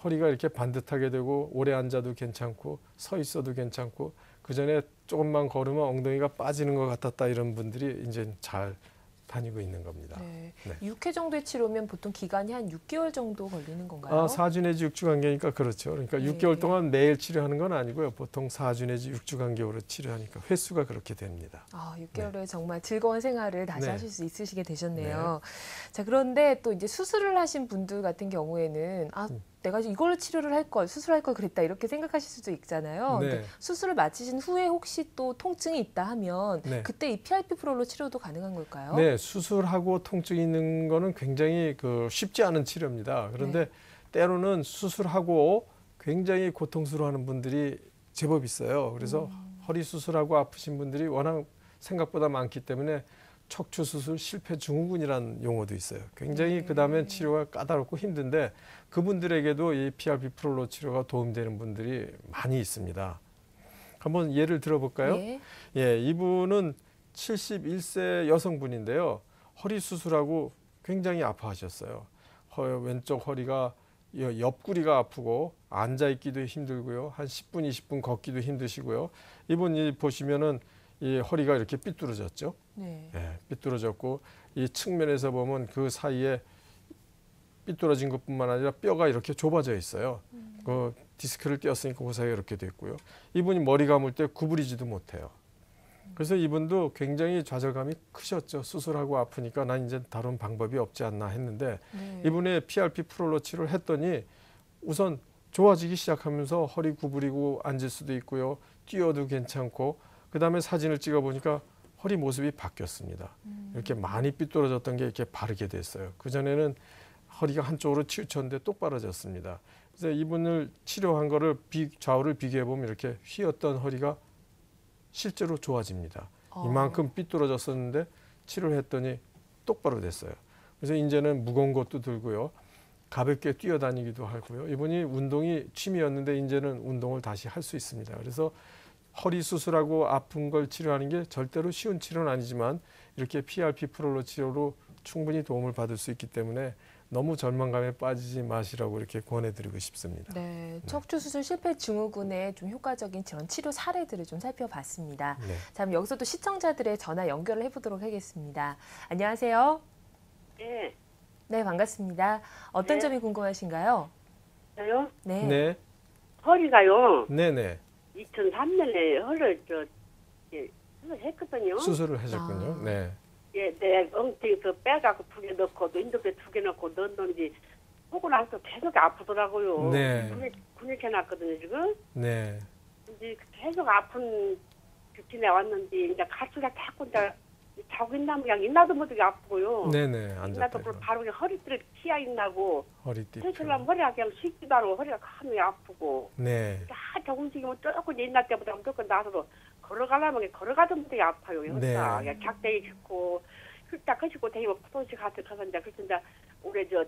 허리가 이렇게 반듯하게 되고 오래 앉아도 괜찮고 서 있어도 괜찮고 그전에 조금만 걸으면 엉덩이가 빠지는 것 같았다 이런 분들이 이제 잘 다니고 있는 겁니다. 네. 네. 6회 정도의 치료면 보통 기간이 한 6개월 정도 걸리는 건가요? 4주 내지 6주 간격이니까 그렇죠. 그러니까 네. 6개월 동안 매일 치료하는 건 아니고요. 보통 4주 내지 6주 간격으로 치료하니까 횟수가 그렇게 됩니다. 6개월에 정말 즐거운 생활을 다시 네. 하실 수 있으시게 되셨네요. 자, 그런데 또 이제 수술을 하신 분들 같은 경우에는 내가 이걸로 치료를 할 걸, 수술할 걸 그랬다 이렇게 생각하실 수도 있잖아요. 네. 근데 수술을 마치신 후에 혹시 또 통증이 있다 하면 네. 그때 이 PRP 프로로 치료도 가능한 걸까요? 네, 수술하고 통증이 있는 거는 굉장히 쉽지 않은 치료입니다. 그런데 때로는 수술하고 굉장히 고통스러워하는 분들이 제법 있어요. 그래서 허리 수술하고 아프신 분들이 워낙 생각보다 많기 때문에 척추 수술 실패 증후군이라는 용어도 있어요. 굉장히 그다음에 치료가 까다롭고 힘든데 그분들에게도 이 PRP 프로로 치료가 도움되는 분들이 많이 있습니다. 한번 예를 들어볼까요? 네. 예, 이분은 71세 여성분인데요. 허리 수술하고 굉장히 아파하셨어요. 왼쪽 허리가 옆구리가 아프고 앉아 있기도 힘들고요. 한 10분, 20분 걷기도 힘드시고요. 이분이 보시면은 이 허리가 이렇게 삐뚤어졌죠. 네. 예, 삐뚤어졌고 이 측면에서 보면 그 사이에 삐뚤어진 것뿐만 아니라 뼈가 이렇게 좁아져 있어요. 그 디스크를 띄었으니까 그 사이에 이렇게 돼 있고요. 이분이 머리 감을 때 구부리지도 못해요. 그래서 이분도 굉장히 좌절감이 크셨죠. 수술하고 아프니까 난 이제 다른 방법이 없지 않나 했는데 네. 이분의 PRP 프로로 치료를 했더니 우선 좋아지기 시작하면서 허리 구부리고 앉을 수도 있고요. 뛰어도 괜찮고 그다음에 사진을 찍어보니까 허리 모습이 바뀌었습니다. 이렇게 많이 삐뚤어졌던 게 이렇게 바르게 됐어요. 그전에는 허리가 한쪽으로 치우쳤는데 똑바로졌습니다. 그래서 이분을 치료한 거를 좌우를 비교해 보면 이렇게 휘었던 허리가 실제로 좋아집니다. 이만큼 삐뚤어졌었는데 치료를 했더니 똑바로 됐어요. 그래서 이제는 무거운 것도 들고요. 가볍게 뛰어다니기도 하고요. 이분이 운동이 취미였는데 이제는 운동을 다시 할 수 있습니다. 그래서 허리 수술하고 아픈 걸 치료하는 게 절대로 쉬운 치료는 아니지만 이렇게 PRP 프로로 치료로 충분히 도움을 받을 수 있기 때문에 너무 절망감에 빠지지 마시라고 이렇게 권해드리고 싶습니다. 네, 척추 수술 실패 증후군의 좀 효과적인 그런 치료 사례들을 좀 살펴봤습니다. 네. 자, 그럼 여기서 또 시청자들의 전화 연결을 해보도록 하겠습니다. 안녕하세요. 네, 네, 반갑습니다. 어떤 네. 점이 궁금하신가요? 저요? 네. 네, 허리가요. 네, 네. 2003년에 허리를 수술했거든요. 수술을 하셨군요. 아. 네, 예, 내 엉덩이에서 빼갖고 2개 넣고 인덕에 2개 넣고 넣었는지 하고 나서 계속 아프더라고요. 네. 근육해놨거든요 지금. 네, 이제 계속 아픈 지내 왔는데 이제 가스가 자꾸 이제 자고 있나 그냥 있나도 못하게 아프고요. 네, 네. 있나도 앉았다 그걸 바로 그냥 허리띠를 치아 있나고 허리띠. 퇴출하면 허리가 그냥 쉬지도 않고 허리가 가슴이 아프고. 네, 살짝 움직이면 조금 옛날 때보다 무조건 나서도 걸어가려면 걸어가던 분들이 아파요. 혼자 네. 그냥 작대기 짚고 hul딱 하시고 대기면 포도시 가서 이제 그래서 이제 올해 저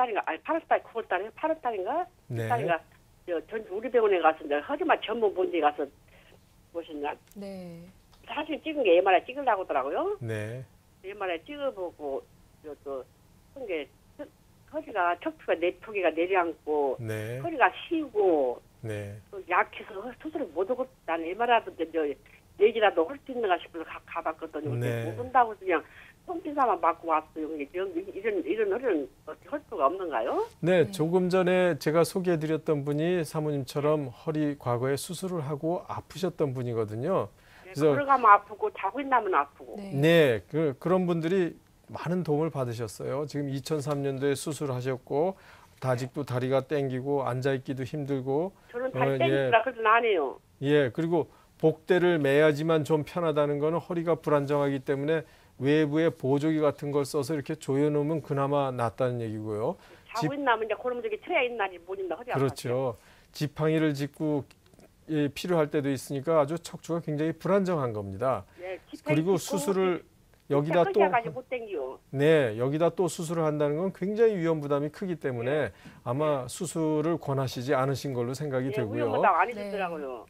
8월달인가 아니 8월달 9월달에 8월달인가 네. 달인가 전 우리 병원에 가서 이제 허리만 전문 본데 가서 보셨냐 네. 사진 찍은 게 MRI 찍으려고 하더라고요. 네. MRI 찍어보고 또 한게 허리가 척추가 네 포개가 내려앉고 네. 허리가 쉬고 네. 또 약해서 수술을 못 하고 난 MRI도 이제 내지라도 할 수 있는가 싶어서 가봤거든요. 네. 못 온다고 그냥 통지사만 받고 왔어요. 이런 허리는 어떻게 할 수가 없는가요? 네, 조금 전에 제가 소개해드렸던 분이 사모님처럼 허리 과거에 수술을 하고 아프셨던 분이거든요. 그래서 걸어가면 아프고 자고 있나면 아프고. 네, 그런 분들이 많은 도움을 받으셨어요. 지금 2003년도에 수술하셨고 아직도 다리가 땡기고 앉아있기도 힘들고 저는 다리 땡기라 그러진 않아요. 예, 그리고 복대를 매야지만 좀 편하다는 거는 허리가 불안정하기 때문에 외부에 보조기 같은 걸 써서 이렇게 조여놓으면 그나마 낫다는 얘기고요. 자고 있나면 이제 그러면 저기 쳐야 있나니 못 있나 허리 아파요. 그렇죠. 지팡이를 짚고 필요할 때도 있으니까 아주 척추가 굉장히 불안정한 겁니다. 네, 그리고 수술을 여기다 또 못 땡겨. 네, 여기다 또 수술을 한다는 건 굉장히 위험 부담이 크기 때문에 아마 수술을 권하시지 않으신 걸로 생각이 되고요. 위험하다고 안 해주더라고요.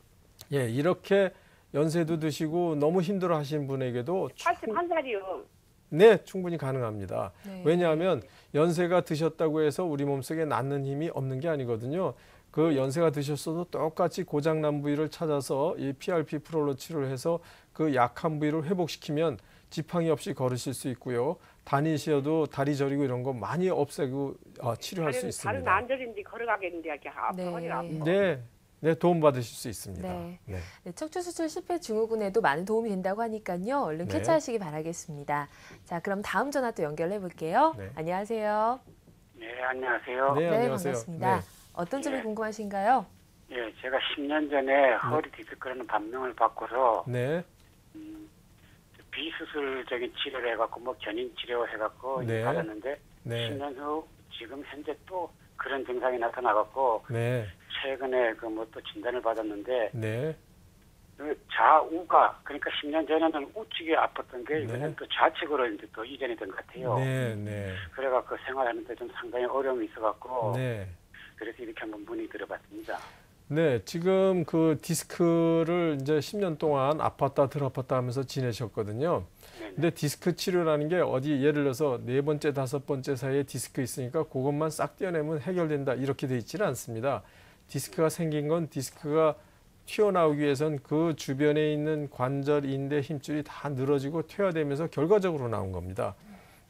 예, 이렇게 연세도 드시고 너무 힘들어 하신 분에게도 81살이요. 네, 충분히 가능합니다. 네. 왜냐하면 연세가 드셨다고 해서 우리 몸속에 낫는 힘이 없는 게 아니거든요. 그 연세가 드셨어도 똑같이 고장난 부위를 찾아서 이 PRP 프롤로 치료를 해서 그 약한 부위를 회복시키면 지팡이 없이 걸으실 수 있고요. 다니셔도 다리 저리고 이런 거 많이 없애고 치료할 수 있습니다. 다른 안 저린지 걸어가겠는데 이렇게 아파 네. 허리가 아파. 네, 네, 도움 받으실 수 있습니다. 네. 네. 네, 척추 수술 실패 증후군에도 많은 도움이 된다고 하니까요. 얼른 네. 쾌차하시기 바라겠습니다. 자, 그럼 다음 전화 또 연결해 볼게요. 네. 안녕하세요. 네, 안녕하세요. 네, 안녕하세요. 반갑습니다. 네. 어떤 점이 네. 궁금하신가요? 예, 제가 10년 전에 허리 디스크라는 반명을 받고서 네, 비수술적인 치료를 해갖고 뭐 견인 치료 해갖고 네. 받았는데 네, 10년 후 지금 현재 또 그런 증상이 나타나갖고 네, 최근에 그 뭐 또 진단을 받았는데 네, 그 좌우가 그러니까 10년 전에는 우측이 아팠던 게 네. 이번엔 또 좌측으로 이제 또 이전이 된 것 같아요. 네, 네, 그래갖고 생활하는데 좀 상당히 어려움이 있어갖고 네. 그래서 이렇게 한번 문의드려봤습니다. 네, 지금 그 디스크를 이제 10년 동안 아팠다 덜 아팠다 하면서 지내셨거든요. 네네. 근데 디스크 치료라는 게 어디 예를 들어서 4번째, 5번째 사이에 디스크 있으니까 그것만 싹 떼어내면 해결된다 이렇게 돼 있지는 않습니다. 디스크가 생긴 건 디스크가 튀어나오기 위해선 그 주변에 있는 관절, 인대, 힘줄이 다 늘어지고 퇴화되면서 결과적으로 나온 겁니다.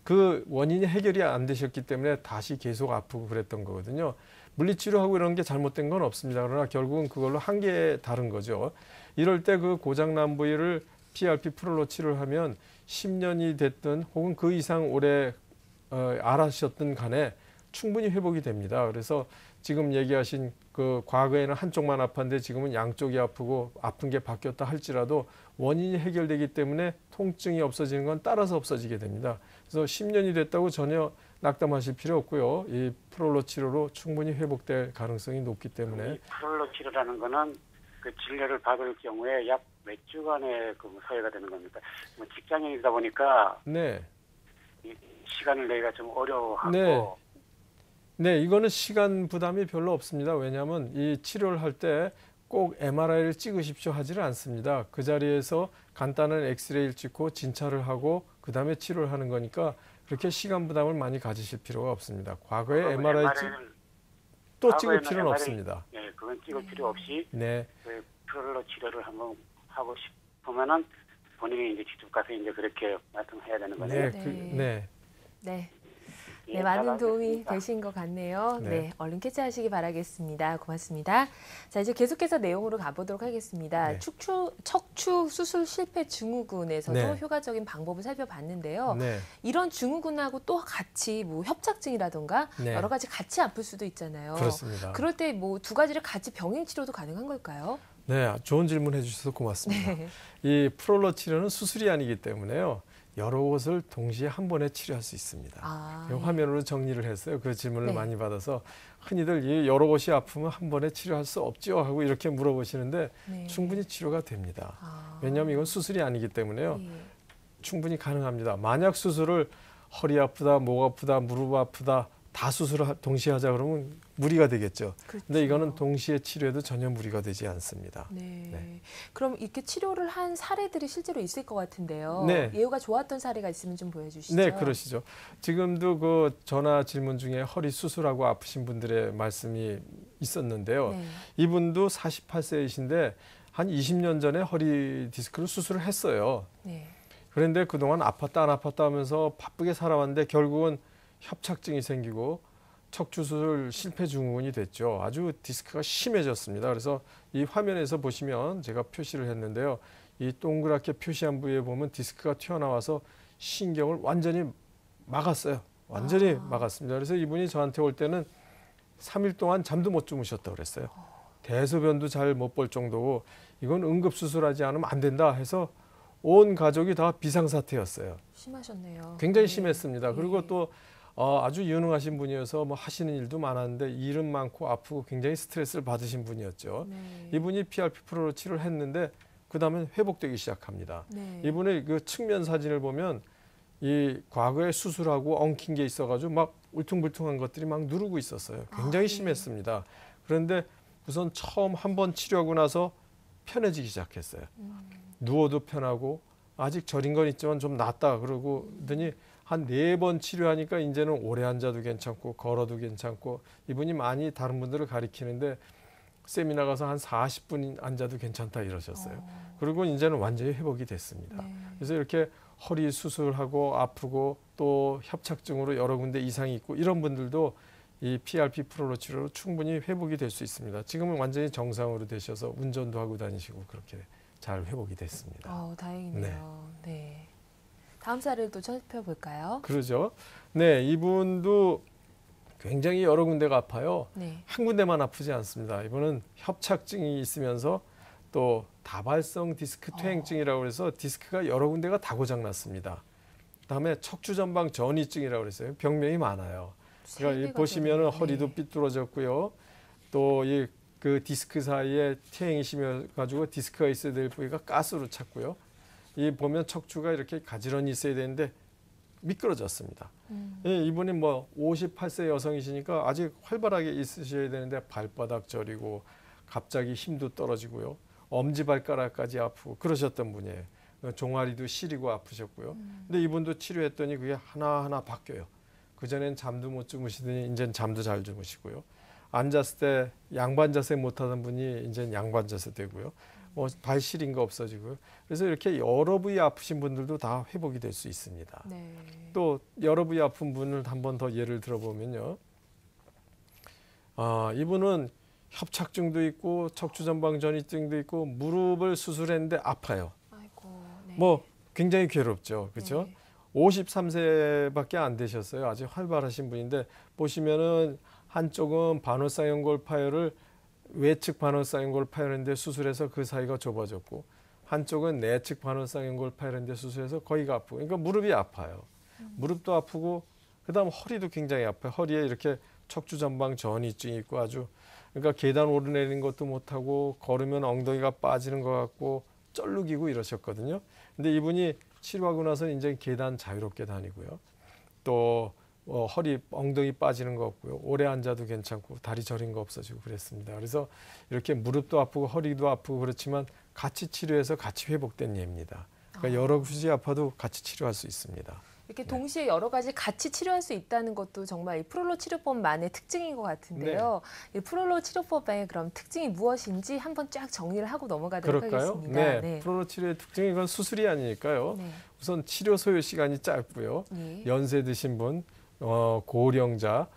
그 원인이 해결이 안 되셨기 때문에 다시 계속 아프고 그랬던 거거든요. 물리치료하고 이런 게 잘못된 건 없습니다. 그러나 결국은 그걸로 한계에 다른 거죠. 이럴 때 그 고장난 부위를 PRP 프롤로 치료를 하면 10년이 됐든 혹은 그 이상 오래 앓으셨든 간에 충분히 회복이 됩니다. 그래서 지금 얘기하신 그 과거에는 한쪽만 아팠는데 지금은 양쪽이 아프고 아픈 게 바뀌었다 할지라도 원인이 해결되기 때문에 통증이 없어지는 건 따라서 없어지게 됩니다. 그래서 10년이 됐다고 전혀 낙담하실 필요 없고요. 이 프롤로 치료로 충분히 회복될 가능성이 높기 때문에 이 프롤로 치료라는 거는 그 진료를 받을 경우에 약 몇 주간의 그 소요가 되는 겁니다. 뭐 직장인이다 보니까 네. 이 시간을 내기가 좀 어려워하고 네. 네, 이거는 시간 부담이 별로 없습니다. 왜냐하면 이 치료를 할 때 꼭 MRI를 찍으십시오 하지를 않습니다. 그 자리에서 간단한 엑스레이를 찍고 진찰을 하고 그 다음에 치료를 하는 거니까 그렇게 시간 부담을 많이 가지실 필요가 없습니다. 과거에 MRI 또 찍을 필요는 없습니다. 네, 그건 찍을 필요 없이 네, 그 프롤로 치료를 한번 하고 싶으면은 본인이 이제 직접 가서 이제 그렇게 말씀해야 되는 거네요. 네, 네. 네. 예, 네, 많은 잘 도움이 알겠습니다. 되신 것 같네요. 네. 네, 얼른 쾌차하시기 바라겠습니다. 고맙습니다. 자, 이제 계속해서 내용으로 가보도록 하겠습니다. 네. 척추 수술 실패 증후군에서도 네. 효과적인 방법을 살펴봤는데요. 네, 이런 증후군하고 또 같이 뭐 협착증이라든가 네. 여러 가지 같이 아플 수도 있잖아요. 그렇습니다. 그럴 때 뭐 두 가지를 같이 병행 치료도 가능한 걸까요? 네, 좋은 질문 해주셔서 고맙습니다. 네. 이 프롤로 치료는 수술이 아니기 때문에요. 여러 곳을 동시에 한 번에 치료할 수 있습니다. 아, 그 화면으로 정리를 했어요. 그 질문을 네. 많이 받아서 흔히들 이 여러 곳이 아프면 한 번에 치료할 수 없죠 하고 이렇게 물어보시는데 네. 충분히 치료가 됩니다. 아, 왜냐하면 이건 수술이 아니기 때문에요. 예. 충분히 가능합니다. 만약 수술을 허리 아프다, 목 아프다, 무릎 아프다 다 다 수술을 동시에 하자 그러면 무리가 되겠죠. 그렇죠. 근데 이거는 동시에 치료해도 전혀 무리가 되지 않습니다. 네. 네. 그럼 이렇게 치료를 한 사례들이 실제로 있을 것 같은데요. 네. 예후가 좋았던 사례가 있으면 좀 보여주시죠. 네, 그러시죠. 지금도 그 전화 질문 중에 허리 수술하고 아프신 분들의 말씀이 있었는데요. 네. 이분도 48세이신데 한 20년 전에 허리 디스크를 수술을 했어요. 네. 그런데 그동안 아팠다 안 아팠다 하면서 바쁘게 살아왔는데 결국은 협착증이 생기고 척추 수술 실패 증후군이 됐죠. 아주 디스크가 심해졌습니다. 그래서 이 화면에서 보시면 제가 표시를 했는데요. 이 동그랗게 표시한 부위에 보면 디스크가 튀어나와서 신경을 완전히 막았어요. 완전히 막았습니다. 그래서 이분이 저한테 올 때는 3일 동안 잠도 못 주무셨다고 그랬어요. 대소변도 잘 못 볼 정도고 이건 응급수술하지 않으면 안 된다 해서 온 가족이 다 비상사태였어요. 심하셨네요. 굉장히 네. 심했습니다. 그리고 또 아주 유능하신 분이어서 뭐 하시는 일도 많았는데 일은 많고 아프고 굉장히 스트레스를 받으신 분이었죠. 네. 이분이 PRP 프로로 치료를 했는데 그 다음에 회복되기 시작합니다. 네. 이분의 그 측면 사진을 보면 이 과거에 수술하고 엉킨 게 있어가지고 막 울퉁불퉁한 것들이 막 누르고 있었어요. 굉장히 네. 심했습니다. 그런데 우선 처음 한 번 치료하고 나서 편해지기 시작했어요. 누워도 편하고 아직 저린 건 있지만 좀 낫다 그러더니 한 4번 치료하니까 이제는 오래 앉아도 괜찮고 걸어도 괜찮고 이분이 많이 다른 분들을 가리키는데 세미나 가서 한 40분 앉아도 괜찮다 이러셨어요. 그리고 이제는 완전히 회복이 됐습니다. 네. 그래서 이렇게 허리 수술하고 아프고 또 협착증으로 여러 군데 이상이 있고 이런 분들도 이 PRP 프로로 치료로 충분히 회복이 될 수 있습니다. 지금은 완전히 정상으로 되셔서 운전도 하고 다니시고 그렇게 잘 회복이 됐습니다. 다행이네요. 네. 다음 사례를 또 살펴볼까요? 그러죠. 네, 이분도 굉장히 여러 군데가 아파요. 네. 한 군데만 아프지 않습니다. 이분은 협착증이 있으면서 또 다발성 디스크 퇴행증이라고 해서 디스크가 여러 군데가 다 고장났습니다. 그다음에 척추 전방 전이증이라고 그랬어요. 병명이 많아요. 그러니까 이 보시면은 허리도 삐뚤어졌고요. 또 이 그 디스크 사이에 퇴행이 심해가지고 디스크가 있어야 될 부위가 가스로 찼고요. 이 보면 척추가 이렇게 가지런히 있어야 되는데 미끄러졌습니다. 이분이 뭐 58세 여성이시니까 아직 활발하게 있으셔야 되는데 발바닥 저리고 갑자기 힘도 떨어지고요. 엄지발가락까지 아프고 그러셨던 분이에요. 종아리도 시리고 아프셨고요. 근데 이분도 치료했더니 그게 하나하나 바뀌어요. 그전엔 잠도 못 주무시더니 이제는 잠도 잘 주무시고요. 앉았을 때 양반 자세 못하던 분이 이제는 양반 자세 되고요. 뭐 발 시린 거 없어지고요. 그래서 이렇게 여러 부위 아프신 분들도 다 회복이 될 수 있습니다. 네. 또 여러 부위 아픈 분을 한 번 더 예를 들어보면요. 이분은 협착증도 있고 척추전방전이증도 있고 무릎을 수술했는데 아파요. 아이고. 네. 뭐 굉장히 괴롭죠. 그렇죠? 네. 53세밖에 안 되셨어요. 아주 활발하신 분인데 보시면은 한쪽은 반월상 연골 파열을 외측 반월상 연골 파열인데 수술해서 그 사이가 좁아졌고 한쪽은 내측 반월상 연골 파열인데 수술해서 거기가 아프고 그러니까 무릎이 아파요. 무릎도 아프고 그다음 허리도 굉장히 아파요. 허리에 이렇게 척추 전방 전이증이 있고 아주 그러니까 계단 오르내리는 것도 못하고 걸으면 엉덩이가 빠지는 것 같고 쩔룩이고 이러셨거든요. 근데 이분이 치료하고 나서 이제 계단 자유롭게 다니고요. 또 허리 엉덩이 빠지는 거 없고요. 오래 앉아도 괜찮고 다리 저린 거 없어지고 그랬습니다. 그래서 이렇게 무릎도 아프고 허리도 아프고 그렇지만 같이 치료해서 같이 회복된 예입니다. 그러니까 여러 곳이 아파도 같이 치료할 수 있습니다. 이렇게 동시에 여러 가지 같이 치료할 수 있다는 것도 정말 이 프롤로 치료법만의 특징인 것 같은데요. 이 프롤로 치료법의 그럼 특징이 무엇인지 한번 쫙 정리를 하고 넘어가도록 그럴까요? 하겠습니다. 네. 프로로 치료의 특징이 이건 수술이 아니니까요. 네. 우선 치료 소요 시간이 짧고요. 예. 연세 드신 분, 고령자,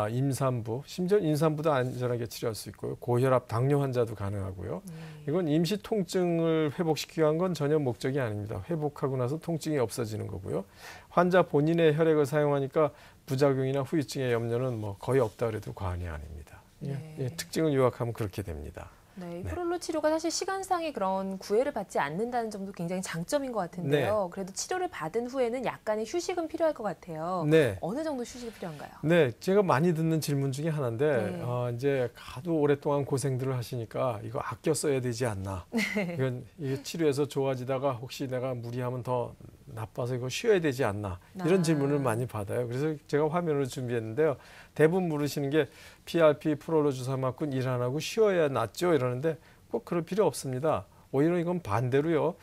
임산부, 심지어 임산부도 안전하게 치료할 수 있고요. 고혈압, 당뇨 환자도 가능하고요. 이건 임시 통증을 회복시키기 위한 건 전혀 목적이 아닙니다. 회복하고 나서 통증이 없어지는 거고요. 환자 본인의 혈액을 사용하니까 부작용이나 후유증의 염려는 뭐 거의 없다 그래도 과언이 아닙니다. 네. 예, 특징을 요약하면 그렇게 됩니다. 네, 이 네. 프롤로 치료가 사실 시간상의 그런 구애를 받지 않는다는 점도 굉장히 장점인 것 같은데요. 그래도 치료를 받은 후에는 약간의 휴식은 필요할 것 같아요. 네. 어느 정도 휴식이 필요한가요? 네, 제가 많이 듣는 질문 중에 하나인데 네. 이제 하도 오랫동안 고생들을 하시니까 이거 아껴 써야 되지 않나. 이건 이게 치료해서 좋아지다가 혹시 내가 무리하면 더 나빠서 이거 쉬어야 되지 않나 이런 아. 질문을 많이 받아요. 그래서 제가 화면을 준비했는데요. 대부분 물으시는 게 PRP 프로로 주사 맞고 일 안 하고 쉬어야 낫죠 이러는데 꼭 그럴 필요 없습니다. 오히려 이건 반대로요.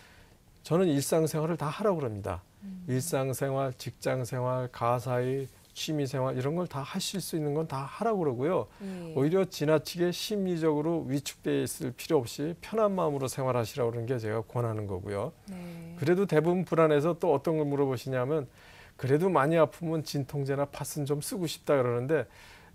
저는 일상생활을 다 하라고 그럽니다. 일상생활, 직장생활, 가사일, 취미생활 이런 걸 다 하실 수 있는 건 다 하라고 그러고요. 예. 오히려 지나치게 심리적으로 위축되어 있을 필요 없이 편한 마음으로 생활하시라고 그러는 게 제가 권하는 거고요. 네. 그래도 대부분 불안해서 또 어떤 걸 물어보시냐면 그래도 많이 아프면 진통제나 팥은 좀 쓰고 싶다 그러는데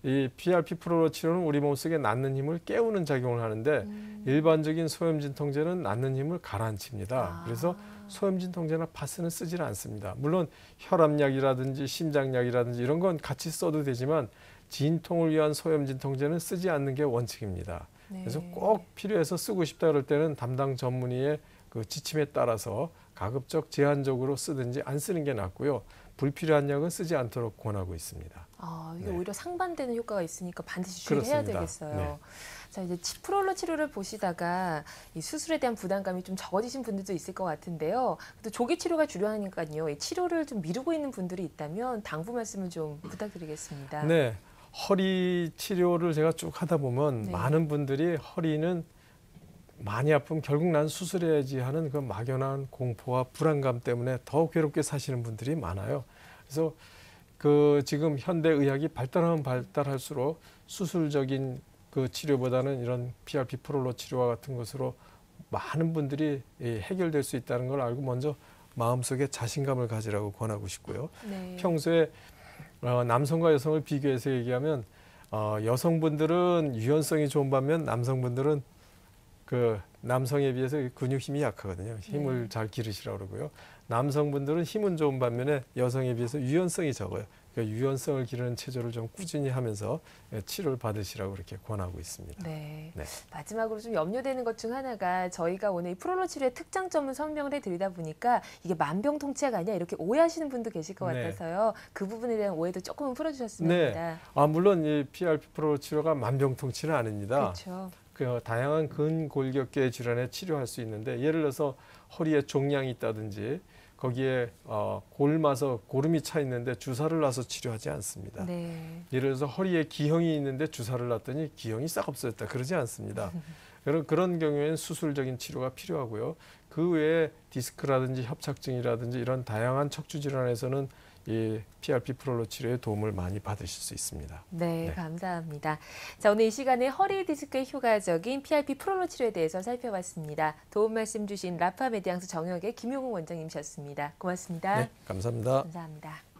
이 PRP 프로로 치료는 우리 몸속에 낫는 힘을 깨우는 작용을 하는데 일반적인 소염 진통제는 낫는 힘을 가라앉힙니다. 그래서 소염 진통제나 팥은 쓰지는 않습니다. 물론 혈압약이라든지 심장약이라든지 이런 건 같이 써도 되지만 진통을 위한 소염 진통제는 쓰지 않는 게 원칙입니다. 네. 그래서 꼭 필요해서 쓰고 싶다 그럴 때는 담당 전문의의 그 지침에 따라서 가급적 제한적으로 쓰든지 안 쓰는 게 낫고요. 불필요한 약은 쓰지 않도록 권하고 있습니다. 이게 네. 오히려 상반되는 효과가 있으니까 반드시 주의해야 그렇습니다. 되겠어요. 네. 자, 이제 프롤로 치료를 보시다가 이 수술에 대한 부담감이 좀 적어지신 분들도 있을 것 같은데요. 또 조기 치료가 주요하니까요. 이 치료를 좀 미루고 있는 분들이 있다면 당부 말씀을 좀 부탁드리겠습니다. 네, 허리 치료를 제가 쭉 하다 보면 네. 많은 분들이 허리는 많이 아프면 결국 난 수술해야지 하는 그 막연한 공포와 불안감 때문에 더 괴롭게 사시는 분들이 많아요. 그래서 그 지금 현대 의학이 발달하면 발달할수록 수술적인 그 치료보다는 이런 PRP 프롤로 치료와 같은 것으로 많은 분들이 해결될 수 있다는 걸 알고 먼저 마음속에 자신감을 가지라고 권하고 싶고요. 네. 평소에 남성과 여성을 비교해서 얘기하면 여성분들은 유연성이 좋은 반면 남성분들은 그 남성에 비해서 근육 힘이 약하거든요. 힘을 잘 기르시라고 그러고요. 남성분들은 힘은 좋은 반면에 여성에 비해서 유연성이 적어요. 그러니까 유연성을 기르는 체조를 좀 꾸준히 하면서 치료를 받으시라고 그렇게 권하고 있습니다. 네. 네. 마지막으로 좀 염려되는 것 중 하나가 저희가 오늘 이 프롤로 치료의 특장점을 설명을 해드리다 보니까 이게 만병통치약 아니야 이렇게 오해하시는 분도 계실 것 네. 같아서요. 그 부분에 대한 오해도 조금은 풀어주셨으면 네. 합니다. 물론 이 PRP 프로 치료가 만병통치는 아닙니다. 그렇죠. 그 다양한 근골격계 질환에 치료할 수 있는데 예를 들어서 허리에 종양이 있다든지 거기에 골마서 고름이 차 있는데 주사를 놔서 치료하지 않습니다. 네. 예를 들어서 허리에 기형이 있는데 주사를 놨더니 기형이 싹 없어졌다. 그러지 않습니다. 그런 경우에는 수술적인 치료가 필요하고요. 그 외에 디스크라든지 협착증이라든지 이런 다양한 척추 질환에서는 이 PRP 프롤로 치료에 도움을 많이 받으실 수 있습니다. 네, 네. 감사합니다. 자, 오늘 이 시간에 허리 디스크에 효과적인 PRP 프롤로 치료에 대해서 살펴봤습니다. 도움 말씀 주신 라파 메디앙스 정역의 김용웅 원장님이셨습니다. 고맙습니다. 네, 감사합니다. 감사합니다.